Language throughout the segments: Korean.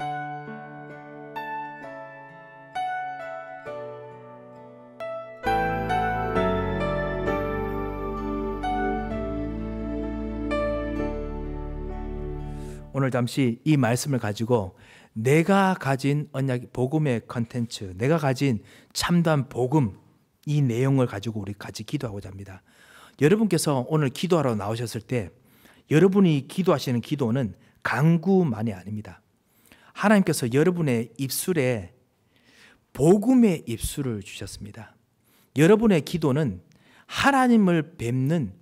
오늘 잠시 이 말씀을 가지고 내가 가진 언약, 복음의 컨텐츠, 내가 가진 참된 복음, 이 내용을 가지고 우리 같이 기도하고자 합니다. 여러분께서 오늘 기도하러 나오셨을 때 여러분이 기도하시는 기도는 간구만이 아닙니다. 하나님께서 여러분의 입술에 복음의 입술을 주셨습니다. 여러분의 기도는 하나님을 뵙는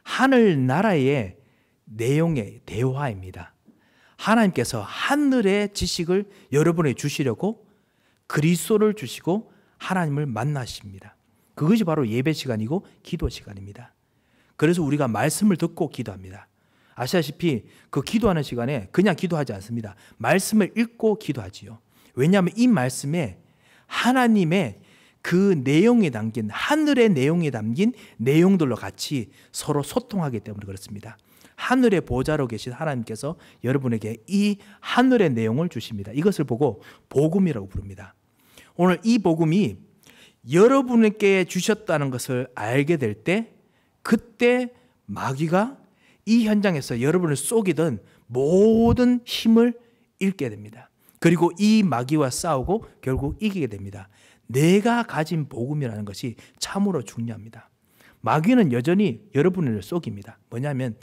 하늘나라의 내용의 대화입니다. 하나님께서 하늘의 지식을 여러분에게 주시려고 그리스도를 주시고 하나님을 만나십니다. 그것이 바로 예배 시간이고 기도 시간입니다. 그래서 우리가 말씀을 듣고 기도합니다. 아시다시피 그 기도하는 시간에 그냥 기도하지 않습니다. 말씀을 읽고 기도하지요. 왜냐하면 이 말씀에 하나님의 그 내용에 담긴, 하늘의 내용에 담긴 내용들로 같이 서로 소통하기 때문에 그렇습니다. 하늘의 보좌로 계신 하나님께서 여러분에게 이 하늘의 내용을 주십니다. 이것을 보고 복음이라고 부릅니다. 오늘 이 복음이 여러분에게 주셨다는 것을 알게 될 때, 그때 마귀가 이 현장에서 여러분을 속이던 모든 힘을 잃게 됩니다. 그리고 이 마귀와 싸우고 결국 이기게 됩니다. 내가 가진 복음이라는 것이 참으로 중요합니다. 마귀는 여전히 여러분을 속입니다. 뭐냐면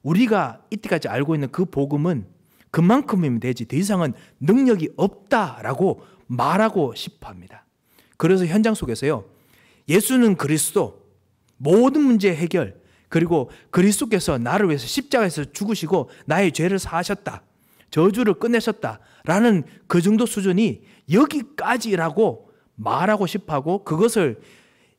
우리가 이때까지 알고 있는 그 복음은 그만큼이면 되지 더 이상은 능력이 없다라고 말하고 싶어 합니다. 그래서 현장 속에서요, 예수는 그리스도, 모든 문제 해결, 그리고 그리스도께서 나를 위해서 십자가에서 죽으시고 나의 죄를 사하셨다, 저주를 끝내셨다라는 그 정도 수준이 여기까지라고 말하고 싶어하고, 그것을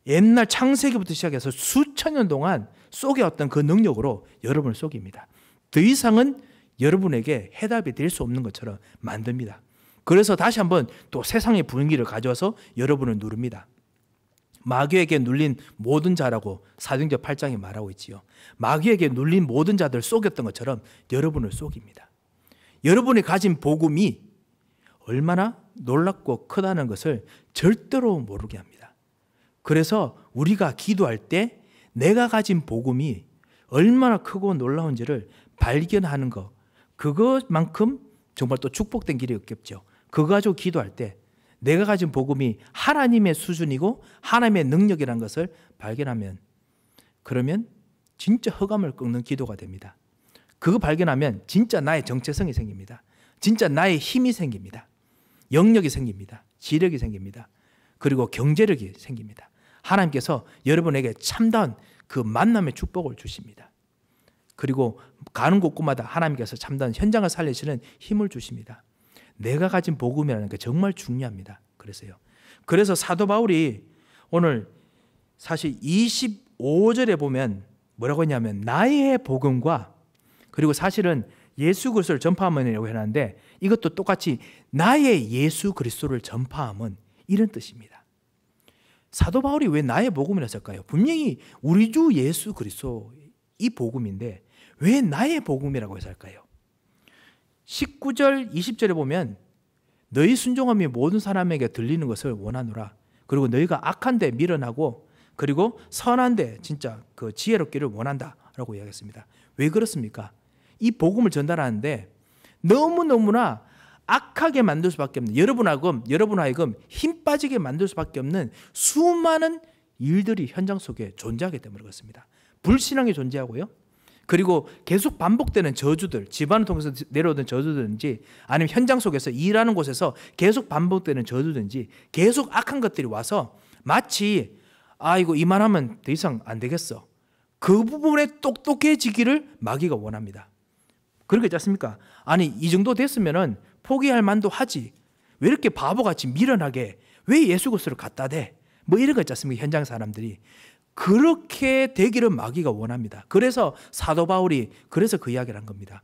옛날 창세기부터 시작해서 수천 년 동안 속여왔던 그 능력으로 여러분을 속입니다. 더 이상은 여러분에게 해답이 될 수 없는 것처럼 만듭니다. 그래서 다시 한번 또 세상의 분위기를 가져와서 여러분을 누릅니다. 마귀에게 눌린 모든 자라고 사도행전 8장에 말하고 있지요. 마귀에게 눌린 모든 자들 속였던 것처럼 여러분을 속입니다. 여러분이 가진 복음이 얼마나 놀랍고 크다는 것을 절대로 모르게 합니다. 그래서 우리가 기도할 때 내가 가진 복음이 얼마나 크고 놀라운지를 발견하는 것, 그것만큼 정말 또 축복된 길이 없겠죠. 그거 가지고 기도할 때 내가 가진 복음이 하나님의 수준이고 하나님의 능력이라는 것을 발견하면, 그러면 진짜 흑암을 꺾는 기도가 됩니다. 그거 발견하면 진짜 나의 정체성이 생깁니다. 진짜 나의 힘이 생깁니다. 영역이 생깁니다. 지력이 생깁니다. 그리고 경제력이 생깁니다. 하나님께서 여러분에게 참다운 그 만남의 축복을 주십니다. 그리고 가는 곳곳마다 하나님께서 참다운 현장을 살리시는 힘을 주십니다. 내가 가진 복음이라는 게 정말 중요합니다. 그래서 사도 바울이 오늘 사실 25절에 보면 뭐라고 했냐면 나의 복음과, 그리고 사실은 예수 그리스도를 전파함이라고 해놨는데 이것도 똑같이 나의 예수 그리스도를 전파함은 이런 뜻입니다. 사도 바울이 왜 나의 복음이라 했을까요? 분명히 우리 주 예수 그리스도 이 복음인데 왜 나의 복음이라고 했을까요? 19절 20절에 보면 너희 순종함이 모든 사람에게 들리는 것을 원하노라. 그리고 너희가 악한 데 밀어나고 그리고 선한 데 진짜 그 지혜롭기를 원한다라고 이야기했습니다. 왜 그렇습니까? 이 복음을 전달하는데 너무너무나 악하게 만들 수밖에 없는, 여러분 하여금 힘 빠지게 만들 수밖에 없는 수많은 일들이 현장 속에 존재하기 때문에 그렇습니다. 불신앙이 존재하고요. 그리고 계속 반복되는 저주들, 집안을 통해서 내려오던 저주든지 아니면 현장 속에서 일하는 곳에서 계속 반복되는 저주든지 계속 악한 것들이 와서 마치 이거 이만하면 더 이상 안 되겠어, 그 부분에 똑똑해지기를 마귀가 원합니다. 그런 거 있지 않습니까? 아니 이 정도 됐으면은 포기할 만도 하지, 왜 이렇게 바보같이 미련하게 왜 예수 그리스도를 갖다 대, 뭐 이런 거 있지 않습니까? 현장 사람들이 그렇게 되기를 마귀가 원합니다. 그래서 사도 바울이 그래서 그 이야기를 한 겁니다.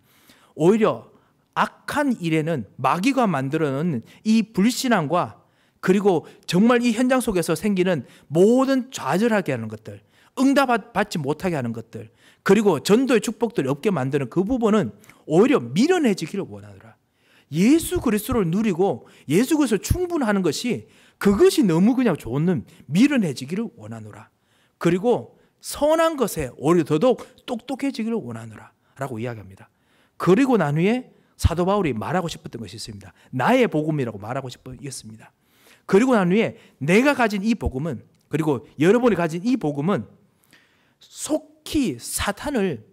오히려 악한 일에는 마귀가 만들어놓은 이 불신앙과 그리고 정말 이 현장 속에서 생기는 모든 좌절하게 하는 것들, 응답받지 못하게 하는 것들, 그리고 전도의 축복들이 없게 만드는 그 부분은 오히려 미련해지기를 원하더라. 예수 그리스도를 누리고 예수 그리스도를 충분하는 것이 그것이 너무 그냥 좋은 미련해지기를 원하노라. 그리고 선한 것에 오히려 더더욱 똑똑해지기를 원하노라 라고 이야기합니다. 그리고 난 후에 사도 바울이 말하고 싶었던 것이 있습니다. 나의 복음이라고 말하고 싶었습니다. 그리고 난 후에 내가 가진 이 복음은, 그리고 여러분이 가진 이 복음은 속히 사탄을,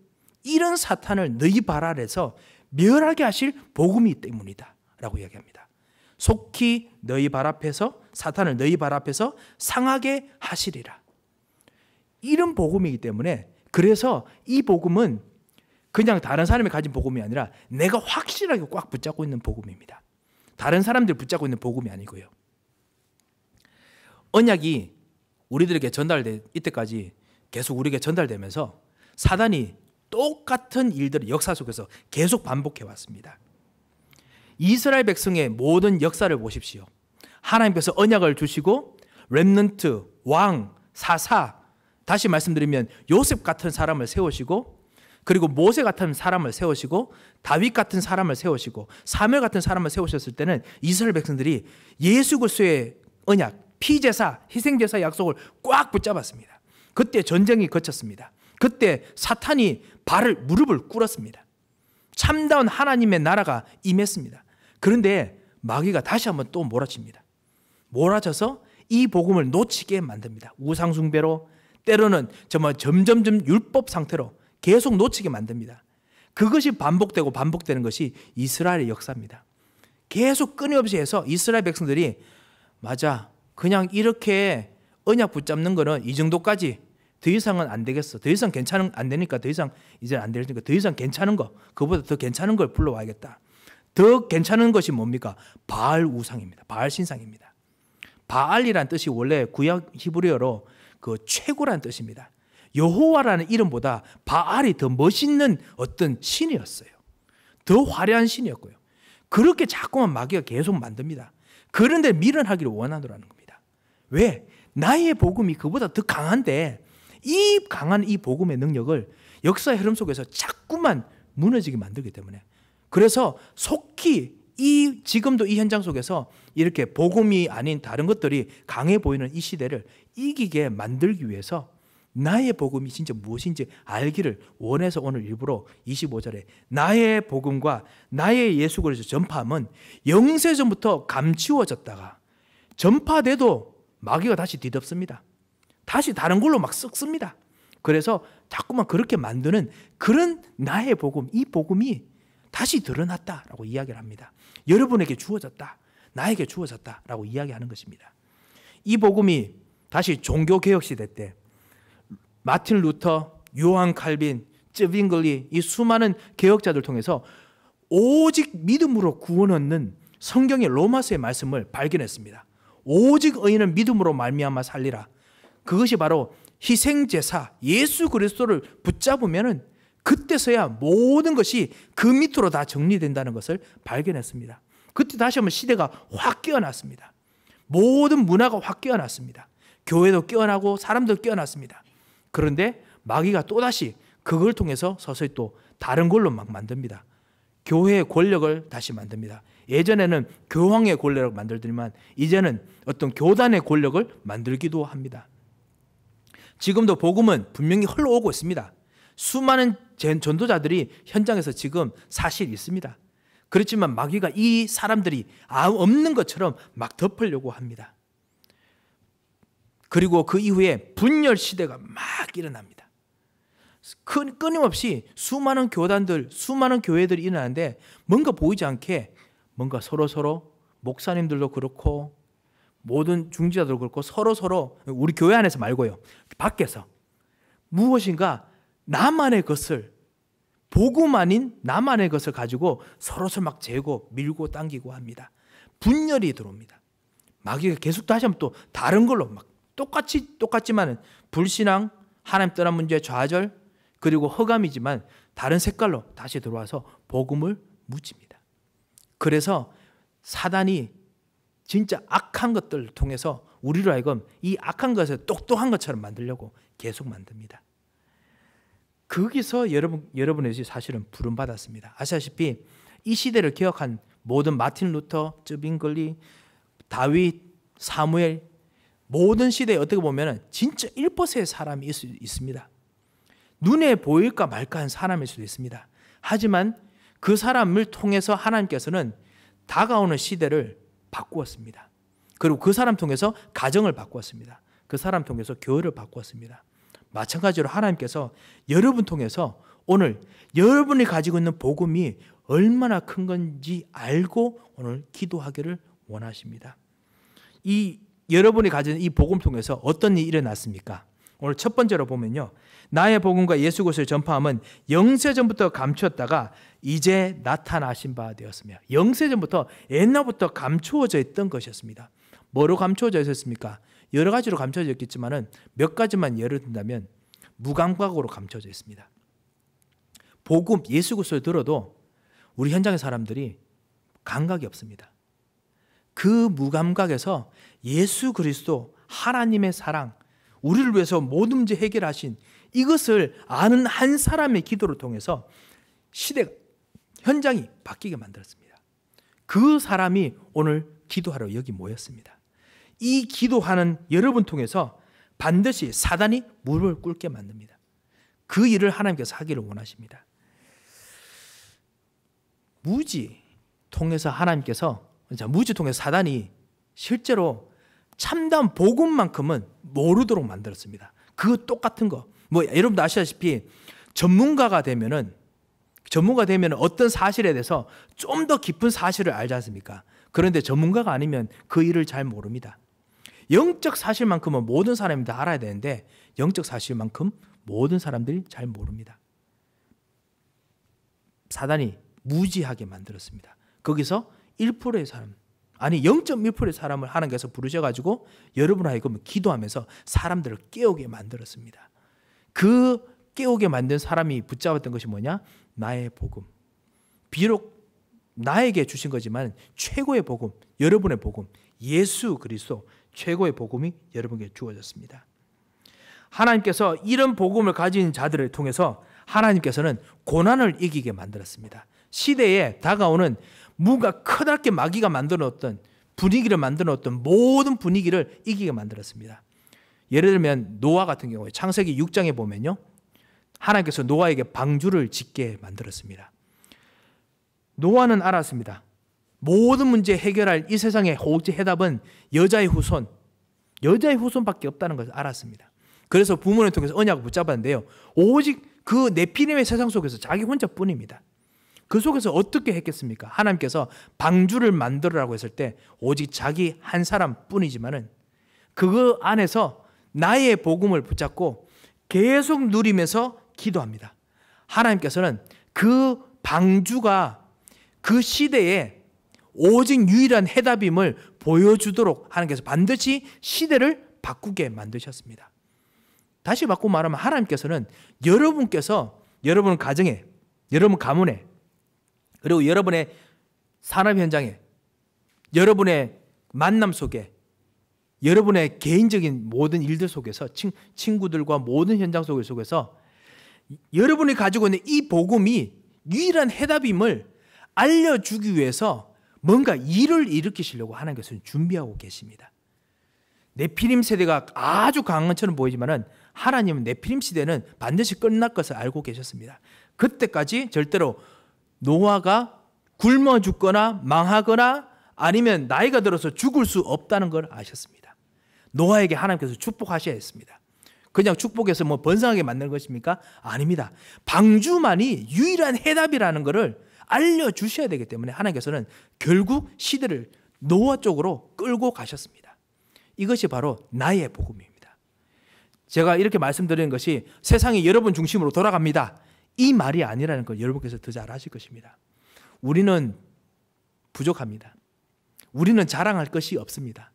이런 사탄을 너희 발 아래서 멸하게 하실 복음이기 때문이다 라고 이야기합니다. 속히 너희 발 앞에서, 사탄을 너희 발 앞에서 상하게 하시리라. 이런 복음이기 때문에, 그래서 이 복음은 그냥 다른 사람이 가진 복음이 아니라 내가 확실하게 꽉 붙잡고 있는 복음입니다. 다른 사람들 붙잡고 있는 복음이 아니고요. 언약이 우리들에게 전달될 이때까지 계속 우리에게 전달되면서 사단이 똑같은 일들을 역사 속에서 계속 반복해 왔습니다. 이스라엘 백성의 모든 역사를 보십시오. 하나님께서 언약을 주시고 렘넌트, 왕, 사사, 다시 말씀드리면 요셉 같은 사람을 세우시고, 그리고 모세 같은 사람을 세우시고, 다윗 같은 사람을 세우시고, 사무엘 같은 사람을 세우셨을 때는 이스라엘 백성들이 예수 그리스도의 언약, 피제사, 희생제사 약속을 꽉 붙잡았습니다. 그때 전쟁이 거쳤습니다. 그때 사탄이 무릎을 꿇었습니다. 참다운 하나님의 나라가 임했습니다. 그런데 마귀가 다시 한번 또 몰아칩니다. 몰아쳐서 이 복음을 놓치게 만듭니다. 우상숭배로, 때로는 정말 점점점 율법 상태로 계속 놓치게 만듭니다. 그것이 반복되고 반복되는 것이 이스라엘의 역사입니다. 계속 끊임없이 해서 이스라엘 백성들이 맞아, 그냥 이렇게 언약 붙잡는 거는 이 정도까지, 더 이상은 안 되겠어. 더 이상 안 되니까 더 이상 이제 안 되니까 더 이상 괜찮은 거, 그보다 더 괜찮은 걸 불러와야겠다. 더 괜찮은 것이 뭡니까? 바알 우상입니다. 바알 신상입니다. 바알이란 뜻이 원래 구약 히브리어로 그 최고란 뜻입니다. 여호와라는 이름보다 바알이 더 멋있는 어떤 신이었어요. 더 화려한 신이었고요. 그렇게 자꾸만 마귀가 계속 만듭니다. 그런데 미련하기를 원하노라는 겁니다. 왜? 나의 복음이 그보다 더 강한데 이 강한 이 복음의 능력을 역사의 흐름 속에서 자꾸만 무너지게 만들기 때문에, 그래서 속히 지금도 이 현장 속에서 이렇게 복음이 아닌 다른 것들이 강해 보이는 이 시대를 이기게 만들기 위해서 나의 복음이 진짜 무엇인지 알기를 원해서 오늘 일부러 25절에 나의 복음과 나의 예수 그리스도 전파함은 영세전부터 감추어졌다가 전파돼도 마귀가 다시 뒤덮습니다. 다시 다른 걸로 막 썩습니다. 그래서 자꾸만 그렇게 만드는 그런 나의 복음, 이 복음이 다시 드러났다라고 이야기를 합니다. 여러분에게 주어졌다, 나에게 주어졌다라고 이야기하는 것입니다. 이 복음이 다시 종교개혁 시대 때 마틴 루터, 요한 칼빈, 쯔빙글리, 이 수많은 개혁자들 통해서 오직 믿음으로 구원 얻는 성경의 로마서의 말씀을 발견했습니다. 오직 의인은 믿음으로 말미암아 살리라. 그것이 바로 희생제사 예수 그리스도를 붙잡으면 그때서야 모든 것이 그 밑으로 다 정리된다는 것을 발견했습니다. 그때 다시 한번 시대가 확 깨어났습니다. 모든 문화가 확 깨어났습니다. 교회도 깨어나고 사람도 깨어났습니다. 그런데 마귀가 또다시 그걸 통해서 서서히 또 다른 걸로 막 만듭니다. 교회의 권력을 다시 만듭니다. 예전에는 교황의 권력을 만들더니만 이제는 어떤 교단의 권력을 만들기도 합니다. 지금도 복음은 분명히 흘러오고 있습니다. 수많은 전도자들이 현장에서 지금 사실 있습니다. 그렇지만 마귀가 이 사람들이 없는 것처럼 막 덮으려고 합니다. 그리고 그 이후에 분열 시대가 막 일어납니다. 끊임없이 수많은 교단들, 수많은 교회들이 일어나는데 뭔가 보이지 않게 뭔가 서로 목사님들도 그렇고 모든 중지자들도 그렇고 서로 우리 교회 안에서 말고요, 밖에서 무엇인가 나만의 것을, 복음 아닌 나만의 것을 가지고 서로 막 재고 밀고 당기고 합니다. 분열이 들어옵니다. 마귀가 계속 다시 한번 또 다른 걸로 막 똑같지만은 불신앙, 하나님 떠난 문제, 좌절, 그리고 허감이지만 다른 색깔로 다시 들어와서 복음을 묻힙니다. 그래서 사단이 진짜 악한 것들을 통해서 우리로 하여금 이 악한 것을 똑똑한 것처럼 만들려고 계속 만듭니다. 거기서 여러분의 사실은 부름받았습니다. 아시다시피 이 시대를 기억한 모든 마틴 루터, 쯔빙글리, 다윗, 사무엘, 모든 시대에 어떻게 보면 진짜 1%의 사람이 있습니다. 눈에 보일까 말까 한 사람일 수도 있습니다. 하지만 그 사람을 통해서 하나님께서는 다가오는 시대를 바꾸었습니다. 그리고 그 사람 통해서 가정을 바꾸었습니다. 그 사람 통해서 교회를 바꾸었습니다. 마찬가지로 하나님께서 여러분 통해서 오늘 여러분이 가지고 있는 복음이 얼마나 큰 건지 알고 오늘 기도하기를 원하십니다. 이 여러분이 가진 이 복음 통해서 어떤 일이 일어났습니까? 오늘 첫 번째로 보면요, 나의 복음과 예수 그리스도의 전파함은 영세전부터 감추었다가 이제 나타나신 바 되었으며, 영세전부터 옛날부터 감추어져 있던 것이었습니다. 뭐로 감추어져 있었습니까? 여러 가지로 감춰져 있겠지만 몇 가지만 예를 든다면 무감각으로 감춰져 있습니다. 복음, 예수 그리스도를 들어도 우리 현장의 사람들이 감각이 없습니다. 그 무감각에서 예수 그리스도, 하나님의 사랑, 우리를 위해서 모든 문제 해결하신 이것을 아는 한 사람의 기도를 통해서 시대가, 현장이 바뀌게 만들었습니다. 그 사람이 오늘 기도하러 여기 모였습니다. 이 기도하는 여러분 통해서 반드시 사단이 무릎을 꿇게 만듭니다. 그 일을 하나님께서 하기를 원하십니다. 무지 통해서 하나님께서, 무지 통해서 사단이 실제로 참다운 복음만큼은 모르도록 만들었습니다. 그 똑같은 거. 여러분도 아시다시피 전문가가 되면은 어떤 사실에 대해서 좀 더 깊은 사실을 알지 않습니까? 그런데 전문가가 아니면 그 일을 잘 모릅니다. 영적 사실만큼은 모든 사람이 다 알아야 되는데 영적 사실만큼 모든 사람들이 잘 모릅니다. 사단이 무지하게 만들었습니다. 거기서 1%의 사람, 아니 0.1%의 사람을 하나님께서 부르셔가지고 여러분 하여금 기도하면서 사람들을 깨우게 만들었습니다. 그 깨우게 만든 사람이 붙잡았던 것이 뭐냐? 나의 복음. 비록 나에게 주신 거지만 최고의 복음, 여러분의 복음, 예수 그리스도 최고의 복음이 여러분에게 주어졌습니다. 하나님께서 이런 복음을 가진 자들을 통해서 하나님께서는 고난을 이기게 만들었습니다. 시대에 다가오는 뭔가 커다랗게 마귀가 만들어놓던 분위기를 만들어놓던 모든 분위기를 이기게 만들었습니다. 예를 들면 노아 같은 경우에 창세기 6장에 보면요, 하나님께서 노아에게 방주를 짓게 만들었습니다. 노아는 알았습니다. 모든 문제 해결할 이 세상의 해답은 여자의 후손밖에 없다는 것을 알았습니다. 그래서 부모를 통해서 언약을 붙잡았는데요, 오직 그 네피림의 세상 속에서 자기 혼자뿐입니다. 그 속에서 어떻게 했겠습니까? 하나님께서 방주를 만들으라고 했을 때 오직 자기 한 사람뿐이지만은 그 안에서 나의 복음을 붙잡고 계속 누리면서 기도합니다. 하나님께서는 그 방주가 그 시대에 오직 유일한 해답임을 보여주도록 하나님께서 반드시 시대를 바꾸게 만드셨습니다. 다시 바꾸고 말하면 하나님께서는 여러분께서 여러분 가정에, 여러분 가문에, 그리고 여러분의 산업 현장에, 여러분의 만남 속에, 여러분의 개인적인 모든 일들 속에서, 친구들과 모든 현장 속에서 여러분이 가지고 있는 이 복음이 유일한 해답임을 알려주기 위해서 뭔가 일을 일으키시려고 하나님께서는 준비하고 계십니다. 네피림 세대가 아주 강한 것처럼 보이지만 하나님은 네피림 시대는 반드시 끝날 것을 알고 계셨습니다. 그때까지 절대로 노아가 굶어 죽거나 망하거나 아니면 나이가 들어서 죽을 수 없다는 걸 아셨습니다. 노아에게 하나님께서 축복하셔야 했습니다. 그냥 축복해서 번성하게 만드는 것입니까? 아닙니다. 방주만이 유일한 해답이라는 것을 알려주셔야 되기 때문에 하나님께서는 결국 시대를 노아 쪽으로 끌고 가셨습니다. 이것이 바로 나의 복음입니다. 제가 이렇게 말씀드리는 것이 세상이 여러분 중심으로 돌아갑니다, 이 말이 아니라는 걸 여러분께서 더 잘 아실 것입니다. 우리는 부족합니다. 우리는 자랑할 것이 없습니다.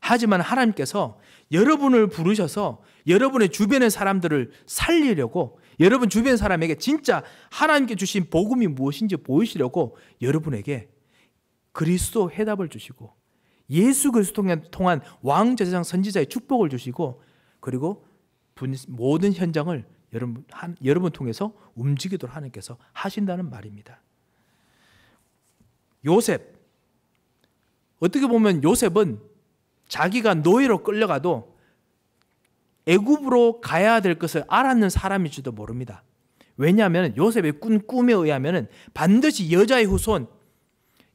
하지만 하나님께서 여러분을 부르셔서 여러분의 주변의 사람들을 살리려고, 여러분 주변 사람에게 진짜 하나님께 주신 복음이 무엇인지 보이시려고 여러분에게 그리스도 해답을 주시고 예수 그리스도를 통한 왕제사장 선지자의 축복을 주시고, 그리고 모든 현장을 여러분 통해서 움직이도록 하나님께서 하신다는 말입니다. 요셉, 어떻게 보면 요셉은 자기가 노예로 끌려가도 애굽으로 가야 될 것을 알았는 사람일지도 모릅니다. 왜냐하면 요셉의 꾼 꿈에 의하면 반드시 여자의 후손,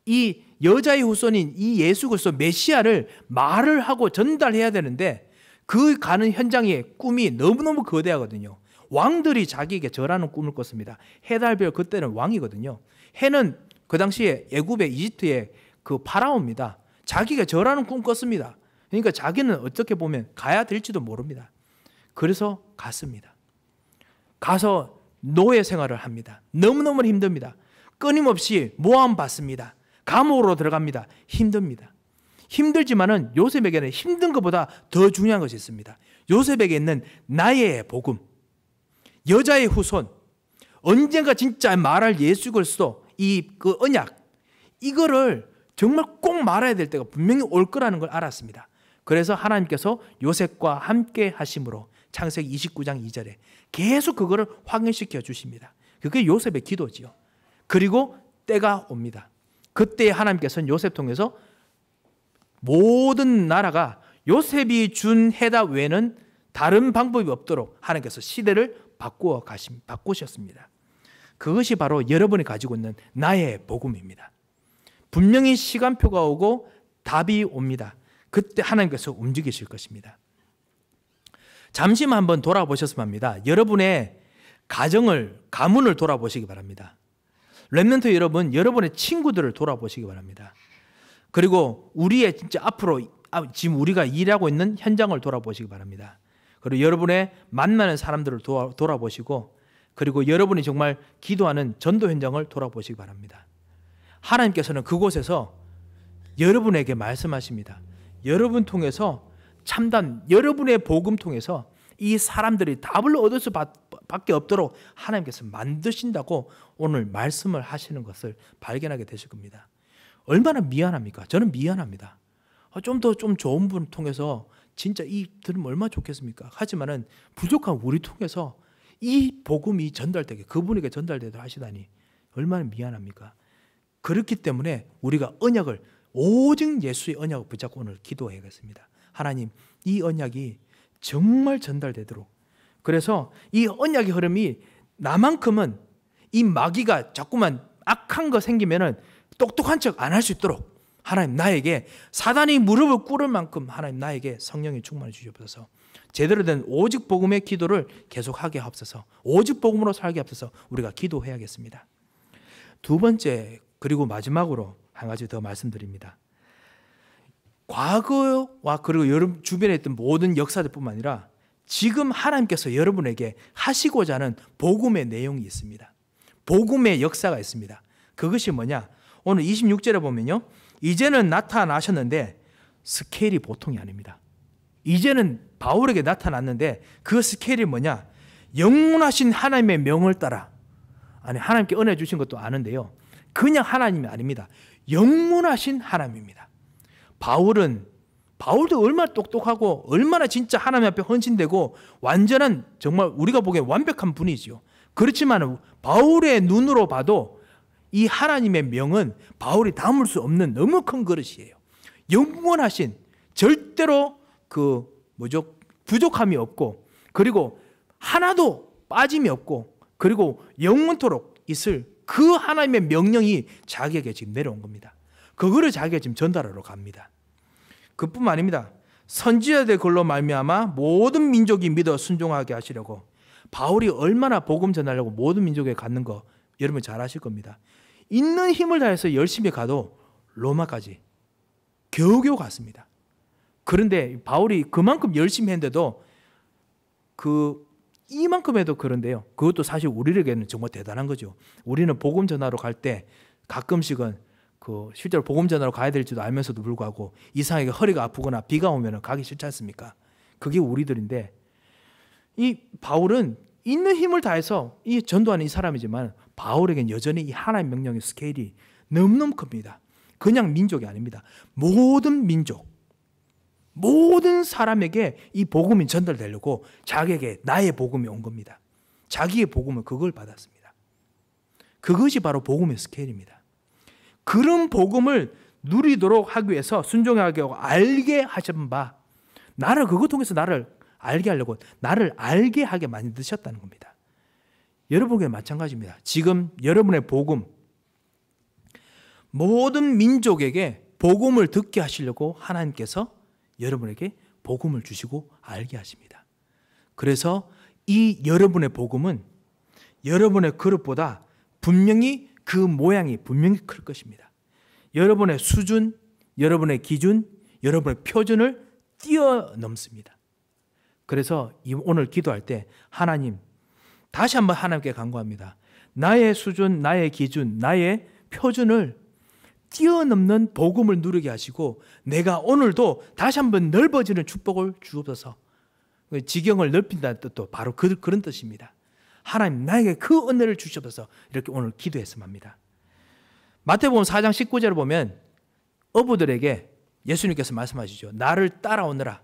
이 여자의 후손인 이 예수 그리스도 메시아를 말을 하고 전달해야 되는데 그 가는 현장의 꿈이 너무너무 거대하거든요. 왕들이 자기에게 절하는 꿈을 꿨습니다. 해달별 그때는 왕이거든요. 해는 그 당시에 애굽의 이집트의 그 파라오입니다. 자기가 절하는 꿈 꿨습니다. 그러니까 자기는 어떻게 보면 가야 될지도 모릅니다. 그래서 갔습니다. 가서 노예 생활을 합니다. 너무너무 힘듭니다. 끊임없이 모함 받습니다. 감옥으로 들어갑니다. 힘듭니다. 힘들지만은 요셉에게는 힘든 것보다 더 중요한 것이 있습니다. 요셉에게 있는 나의 복음, 여자의 후손, 언젠가 진짜 말할 예수 그리스도 그 언약, 이거를 정말 꼭 말해야 될 때가 분명히 올 거라는 걸 알았습니다. 그래서 하나님께서 요셉과 함께 하심으로 창세기 29장 2절에 계속 그거를 확인시켜 주십니다. 그게 요셉의 기도지요. 그리고 때가 옵니다. 그때 하나님께서는 요셉 통해서 모든 나라가 요셉이 준 해답 외에는 다른 방법이 없도록 하나님께서 시대를 바꾸셨습니다. 그것이 바로 여러분이 가지고 있는 나의 복음입니다. 분명히 시간표가 오고 답이 옵니다. 그때 하나님께서 움직이실 것입니다. 잠시만 한번 돌아보셨으면 합니다. 여러분의 가문을 돌아보시기 바랍니다. 렘넌트 여러분, 여러분의 친구들을 돌아보시기 바랍니다. 그리고 우리의 진짜 앞으로 지금 우리가 일하고 있는 현장을 돌아보시기 바랍니다. 그리고 여러분의 만나는 사람들을 돌아보시고, 그리고 여러분이 정말 기도하는 전도 현장을 돌아보시기 바랍니다. 하나님께서는 그곳에서 여러분에게 말씀하십니다. 여러분 통해서 참단, 여러분의 복음 통해서 이 사람들이 답을 얻을 수밖에 없도록 하나님께서 만드신다고 오늘 말씀을 하시는 것을 발견하게 되실 겁니다. 얼마나 미안합니까? 저는 미안합니다. 좀 좋은 분 통해서 진짜 들으면 얼마나 좋겠습니까? 하지만은 부족한 우리 통해서 이 복음이 전달되게, 그분에게 전달되도록 하시다니 얼마나 미안합니까? 그렇기 때문에 우리가 언약을, 오직 예수의 언약을 붙잡고 오늘 기도해야겠습니다. 하나님, 이 언약이 정말 전달되도록. 그래서 이 언약의 흐름이 나만큼은 이 마귀가 자꾸만 악한 거 생기면은 똑똑한 척 안 할 수 있도록 하나님, 나에게 사단이 무릎을 꿇을 만큼 하나님, 나에게 성령이 충만해 주시옵소서. 제대로 된 오직 복음의 기도를 계속하게 하옵소서. 오직 복음으로 살게 하옵소서. 우리가 기도해야겠습니다. 두 번째, 그리고 마지막으로 한 가지 더 말씀드립니다. 과거와 그리고 여러분 주변에 있던 모든 역사들뿐만 아니라 지금 하나님께서 여러분에게 하시고자 하는 복음의 내용이 있습니다. 복음의 역사가 있습니다. 그것이 뭐냐? 오늘 26절에 보면요, 이제는 나타나셨는데 스케일이 보통이 아닙니다. 이제는 바울에게 나타났는데 그 스케일이 뭐냐? 영원하신 하나님의 명을 따라, 아니 하나님께 은혜 주신 것도 아는데요, 그냥 하나님이 아닙니다. 영원하신 하나님입니다. 바울도 얼마나 똑똑하고 얼마나 진짜 하나님 앞에 헌신되고 완전한, 정말 우리가 보기엔 완벽한 분이지요. 그렇지만 바울의 눈으로 봐도 이 하나님의 명은 바울이 담을 수 없는 너무 큰 그릇이에요. 영원하신, 절대로 부족함이 없고, 그리고 하나도 빠짐이 없고, 그리고 영원토록 있을 그 하나님의 명령이 자기에게 지금 내려온 겁니다. 그거를 자기가 지금 전달하러 갑니다. 그뿐만 아닙니다. 선지자들 글로 말미암아 모든 민족이 믿어 순종하게 하시려고, 바울이 얼마나 복음 전하려고 모든 민족에 갔는 거 여러분 잘 아실 겁니다. 있는 힘을 다해서 열심히 가도 로마까지 겨우겨우 갔습니다. 그런데 바울이 그만큼 열심히 했는데도 이만큼 해도 그런데요, 그것도 사실 우리에게는 정말 대단한 거죠. 우리는 복음 전하러 갈 때 가끔씩은 실제로 복음 전하러 가야 될지도 알면서도 불구하고 이상하게 허리가 아프거나 비가 오면 가기 싫지 않습니까? 그게 우리들인데, 이 바울은 있는 힘을 다해서 이 전도하는 이 사람이지만 바울에게는 여전히 이 하나님의 명령의 스케일이 너무너무 큽니다. 그냥 민족이 아닙니다. 모든 민족, 모든 사람에게 이 복음이 전달되려고 자기에게 나의 복음이 온 겁니다. 자기의 복음은 그걸 받았습니다. 그것이 바로 복음의 스케일입니다. 그런 복음을 누리도록 하기 위해서 순종하게 하고 알게 하신 바, 나를 그것 통해서 나를 알게 하려고 나를 알게 하게 만드셨다는 겁니다. 여러분에게 마찬가지입니다. 지금 여러분의 복음, 모든 민족에게 복음을 듣게 하시려고 하나님께서 여러분에게 복음을 주시고 알게 하십니다. 그래서 이 여러분의 복음은 여러분의 그릇보다 분명히 그 모양이 분명히 클 것입니다. 여러분의 수준, 여러분의 기준, 여러분의 표준을 뛰어넘습니다. 그래서 오늘 기도할 때 하나님, 다시 한번 하나님께 간구합니다. 나의 수준, 나의 기준, 나의 표준을 뛰어넘는 복음을 누리게 하시고 내가 오늘도 다시 한번 넓어지는 축복을 주옵소서. 지경을 넓힌다는 뜻도 바로 그런 뜻입니다. 하나님, 나에게 그 은혜를 주시옵소서. 이렇게 오늘 기도했으면 합니다. 마태복음 4장 19절을 보면 어부들에게 예수님께서 말씀하시죠. 나를 따라오너라.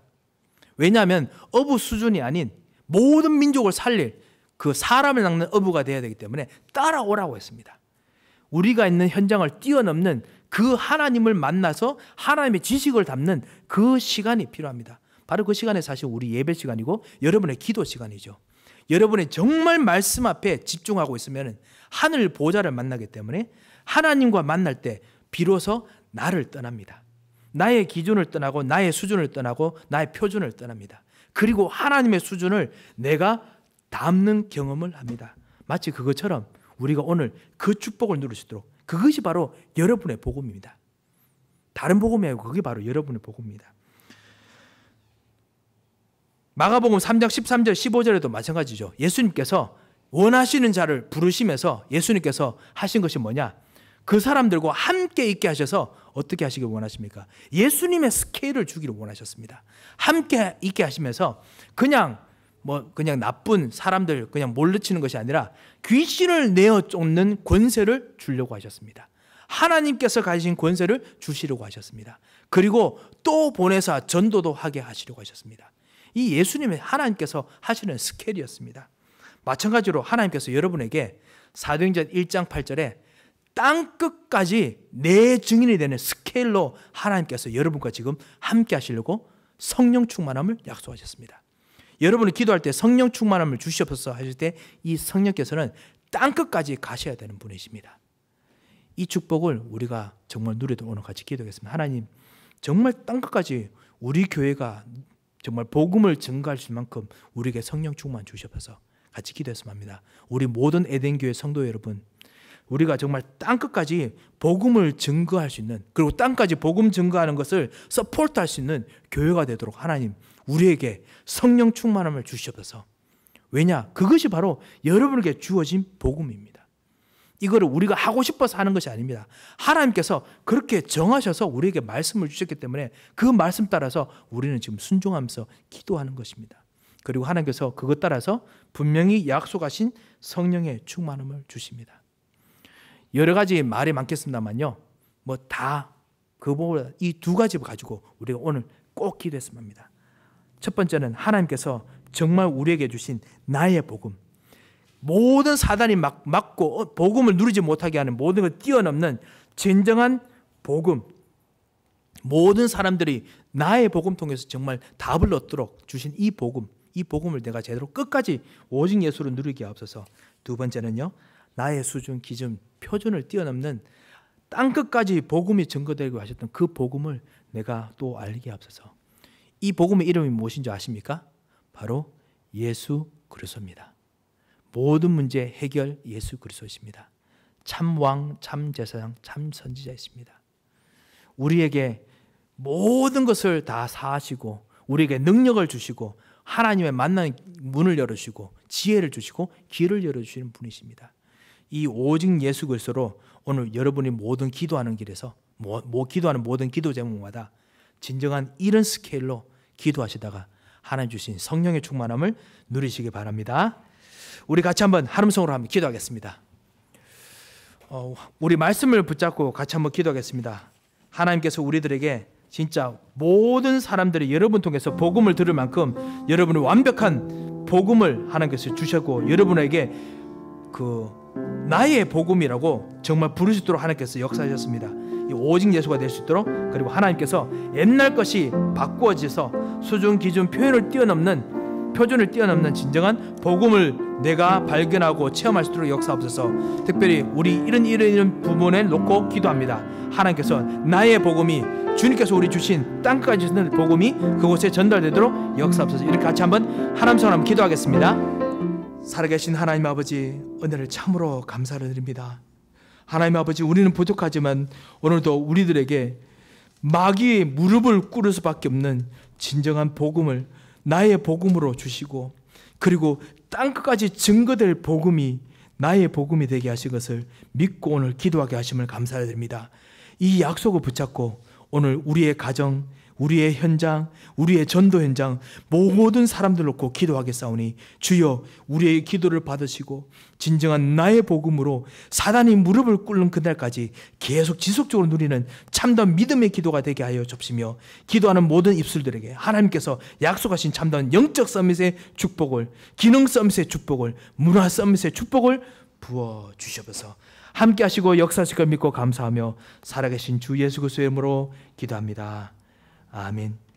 왜냐하면 어부 수준이 아닌 모든 민족을 살릴 그 사람을 낚는 어부가 되어야 되기 때문에 따라오라고 했습니다. 우리가 있는 현장을 뛰어넘는 그 하나님을 만나서 하나님의 지식을 담는 그 시간이 필요합니다. 바로 그 시간이 사실 우리 예배 시간이고 여러분의 기도 시간이죠. 여러분이 정말 말씀 앞에 집중하고 있으면 하늘 보좌를 만나기 때문에 하나님과 만날 때 비로소 나를 떠납니다. 나의 기준을 떠나고 나의 수준을 떠나고 나의 표준을 떠납니다. 그리고 하나님의 수준을 내가 담는 경험을 합니다. 마치 그것처럼 우리가 오늘 그 축복을 누릴 수 있도록, 그것이 바로 여러분의 복음입니다. 다른 복음이 아니고 그게 바로 여러분의 복음입니다. 마가복음 3장 13절 15절에도 마찬가지죠. 예수님께서 원하시는 자를 부르시면서 예수님께서 하신 것이 뭐냐? 그 사람들과 함께 있게 하셔서 어떻게 하시길 원하십니까? 예수님의 스케일을 주기를 원하셨습니다. 함께 있게 하시면서 그냥 나쁜 사람들 그냥 몰르치는 것이 아니라 귀신을 내어 쫓는 권세를 주려고 하셨습니다. 하나님께서 가지신 권세를 주시려고 하셨습니다. 그리고 또 보내사 전도도 하게 하시려고 하셨습니다. 이 예수님의 하나님께서 하시는 스케일이었습니다. 마찬가지로 하나님께서 여러분에게 사도행전 1장 8절에 땅 끝까지 내 증인이 되는 스케일로 하나님께서 여러분과 지금 함께 하시려고 성령 충만함을 약속하셨습니다. 여러분이 기도할 때 성령 충만함을 주시옵소서 하실 때 이 성령께서는 땅 끝까지 가셔야 되는 분이십니다. 이 축복을 우리가 정말 누리도록 오늘 같이 기도하겠습니다. 하나님, 정말 땅 끝까지 우리 교회가 정말 복음을 증가할 수 있을 만큼 우리에게 성령 충만 주시옵소서. 같이 기도했으면 합니다. 우리 모든 에덴교회 성도 여러분, 우리가 정말 땅끝까지 복음을 증거할 수 있는, 그리고 땅까지 복음 증거하는 것을 서포트할 수 있는 교회가 되도록 하나님 우리에게 성령 충만함을 주시옵소서. 왜냐? 그것이 바로 여러분에게 주어진 복음입니다. 이거를 우리가 하고 싶어서 하는 것이 아닙니다. 하나님께서 그렇게 정하셔서 우리에게 말씀을 주셨기 때문에 그 말씀 따라서 우리는 지금 순종하면서 기도하는 것입니다. 그리고 하나님께서 그것 따라서 분명히 약속하신 성령의 충만함을 주십니다. 여러 가지 말이 많겠습니다만요, 그보다 이 두 가지 가지고 우리가 오늘 꼭 기도했으면 합니다. 첫 번째는 하나님께서 정말 우리에게 주신 나의 복음, 모든 사단이 막고 복음을 누리지 못하게 하는 모든 걸 뛰어넘는 진정한 복음, 모든 사람들이 나의 복음 통해서 정말 답을 얻도록 주신 이 복음을 내가 제대로 끝까지 오직 예수로 누리게 하옵소서. 두 번째는요, 나의 수준, 기준, 표준을 뛰어넘는 땅끝까지 복음이 증거되고 하셨던 그 복음을 내가 또 알게 하옵소서. 이 복음의 이름이 무엇인지 아십니까? 바로 예수 그리스도입니다. 모든 문제 해결 예수 그리스도이십니다. 참 왕, 참 제사장, 참 선지자이십니다. 우리에게 모든 것을 다 사하시고 우리에게 능력을 주시고 하나님의 만나는 문을 열어주시고 지혜를 주시고 길을 열어주시는 분이십니다. 이 오직 예수 그리스도로 오늘 여러분이 모든 기도하는 길에서 기도하는 모든 기도 제목마다 진정한 이런 스케일로 기도하시다가 하나님 주신 성령의 충만함을 누리시기 바랍니다. 우리 같이 한번 한음성으로 한번 기도하겠습니다. 우리 말씀을 붙잡고 같이 한번 기도하겠습니다. 하나님께서 우리들에게 진짜 모든 사람들이 여러분 통해서 복음을 들을 만큼 여러분의 완벽한 복음을 하나님께서 주셨고 여러분에게 나의 복음이라고 정말 부를 수 있도록 하나님께서 역사하셨습니다. 오직 예수가 될 수 있도록, 그리고 하나님께서 옛날 것이 바꾸어져서 수준, 기준, 표준을 뛰어넘는 진정한 복음을 내가 발견하고 체험할 수 있도록 역사하옵소서. 특별히 우리 이런 부분에 놓고 기도합니다. 하나님께서 나의 복음이, 주님께서 우리 주신 땅까지 주신 복음이 그곳에 전달되도록 역사하옵소서. 이렇게 같이 한번 하나님처럼 한번 기도하겠습니다. 살아계신 하나님 아버지, 은혜를 참으로 감사를 드립니다. 하나님 아버지, 우리는 부족하지만 오늘도 우리들에게 마귀의 무릎을 꿇을 수밖에 없는 진정한 복음을 나의 복음으로 주시고, 그리고 땅끝까지 증거될 복음이 나의 복음이 되게 하신 것을 믿고 오늘 기도하게 하심을 감사드립니다. 이 약속을 붙잡고 오늘 우리의 가정, 우리의 현장, 우리의 전도 현장 모든 사람들 놓고 기도하겠사오니 주여 우리의 기도를 받으시고 진정한 나의 복음으로 사단이 무릎을 꿇는 그날까지 계속 지속적으로 누리는 참다운 믿음의 기도가 되게 하여 주시며, 기도하는 모든 입술들에게 하나님께서 약속하신 참다운 영적 서밋의 축복을, 기능 서밋의 축복을, 문화 서밋의 축복을 부어주셔서 함께 하시고 역사하실 걸 믿고 감사하며 살아계신 주 예수 그리스도의 이름으로 기도합니다. 아멘.